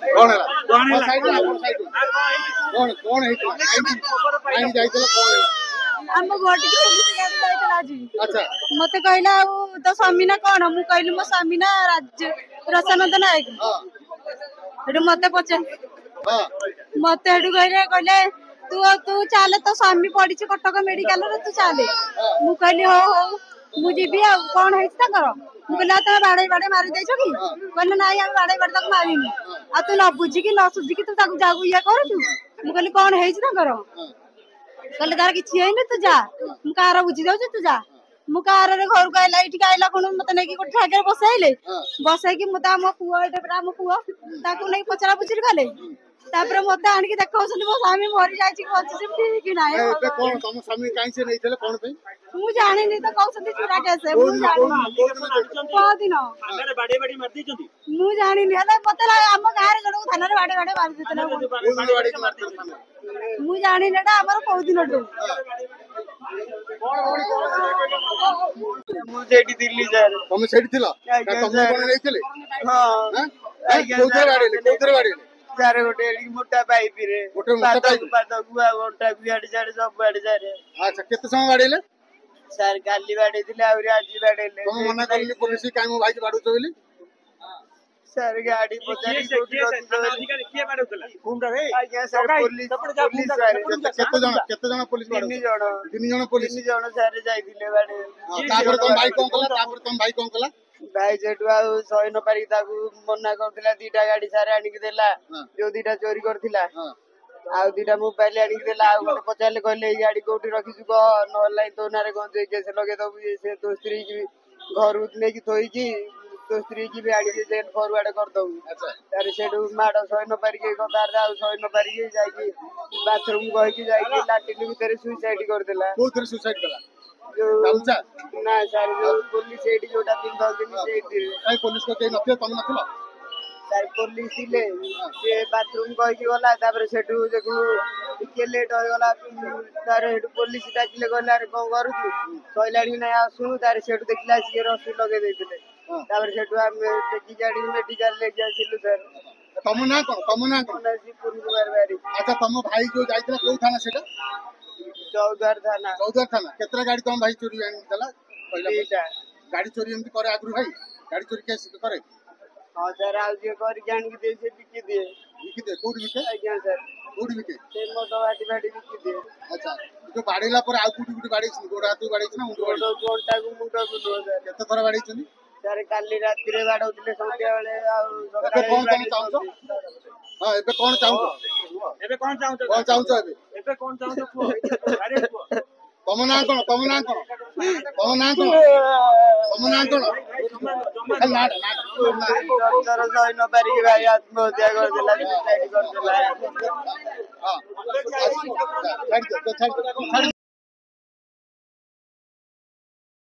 कौन है कौन है साइड में कौन कौन है काई जाइतला कौन है हम गोट की पुलिस गाड़ी जाइतला आज अच्छा मते कहला तो स्वामी ना कौन मु कहली मो स्वामी ना राज्य रसनंद नायक हां हेडू मते पचन हां मते हेडू कहले तू तू चले तो स्वामी पड़ी कटक मेडिकल रे तू चले मु कहली हो हो मु जीबी आ कौन है ताकर मु कहला तो बाड़े बाड़े मारी देछो कि कहले नाही हम बाड़े बाड़े तक मारिनी आ तू न बुझी कि न सुझी कि तू ताकू जागू या करू मु कहली कौन है ताकर कहले तार किछि हेनी तू जा मु कार बुझी जाऊ तू जा मु कार रे घर को आइला इठी आइला कोन मते नै कि कोठ ठाके बसाइले बसाई कि मते हम पुआ एटे बड़ा हम पुआ ताकू नै पचरा पुचरी गले तापर मते आन के देखौछन मो स्वामी मरि जाय छी बच्ची से कि नाही ए कोन तुम स्वामी काई से नैथले कोन पे मु जानि नै तो कहउछन चुरा कैसे मु जानि को दिन थाना बाडे बाडी मार दिचंती मु जानि नै हला मते हम गारे जणो थाना रे बाडे बाडे मार दितला कोन बाडी के मारते थाना मु जानि नेडा हमर को दिन डो मु सेठी दिल्ली सर तुम सेठी थिला तुम कोन नैथले हां कोथरे बाडी सारे गोटे मोटा पाइप रे गोटे मोटा पाइप पाता गुआ गोटा गुआडी जाडे सब बाडी सारे अच्छा केते समय बाडीले सर काली बाडी दिले आउरी आज बाडीले तुम मना करली पुलिस काई मो भाई के बाडू चोली सर गाड़ी पचारी कोठी अधिकारी के बाडुतला घूम रे आज्ञा सर पुलिस सर केते जण पुलिस बाडू तीन जण पुलिस सर जाई दिले बाडी तापर तुम भाई कोन कला भाई जेठू सही न पारी ताकू मना करथिला दीटा गाड़ी सारे आनी के देला जो दीटा चोरी करथिला आ दीटा मोबाइल आनी के देला आ गोटे पचारले कहले ई गाड़ी कोठी रखी छु न लाई तो नारे गन जे केस लगे दबु से तो स्त्री की घर उतने की थोई की तो स्त्री की भी आनी के जेल फॉरवर्ड कर दउ अच्छा तारे सेडू माडो सही न पारी के कतार जाऊ सही न पारी के जाई की बाथरूम गई की जाई की लाटिन भीतर सुसाइड कर देला कोथरे सुसाइड कला गामचा ना सर जो पुलिस एडी जोटा 3 दिन से काई पुलिस को केई नथियो तुम नथिलो सर पुलिस ले से बाथरूम गई की गला तापर सेठू देखु के लेट हो गला तार हेडू पुलिस डाकिले गला रे कोन करू तू सइलाडी नै आसु तार सेठू देखला से रस्सी लगे देथिले तापर सेठू हम टेकी गाड़ी मेडिकल ले जाइलु सर तुम ना कोन नसी पूरी कुमार बारी अच्छा तुम भाई जो जाइतला कोई थाना सेटा चौधर थाना केतरा गाड़ी तुम भाई चोरी आनी दला पहला गाड़ी चोरी एमती करे आगु भाई गाड़ी चोरी केस करे हां सर आ जे कर जान के दे से बिकी दे कोड बिके आज्ञा सर कोड बिके से मोटो बाटी बिकी दे अच्छा जो बाड़ेला पर आउ कुटी कुटी बाड़ी गोड़ हाथ बाड़ी ना मुंडो गोटा को मुंडो को दो सर केते थरा बाड़ी छनी सर काली रात्रि रे बाडौतले संध्या बेले आ एबे कोन चाहू हां एबे कोन चाहू एबे कोन चाहू अरे तुम ना कोन ना डॉक्टर सही न पारी के भाई आत्महत्या कर देला सुसाइड कर देला हां छाड़ दे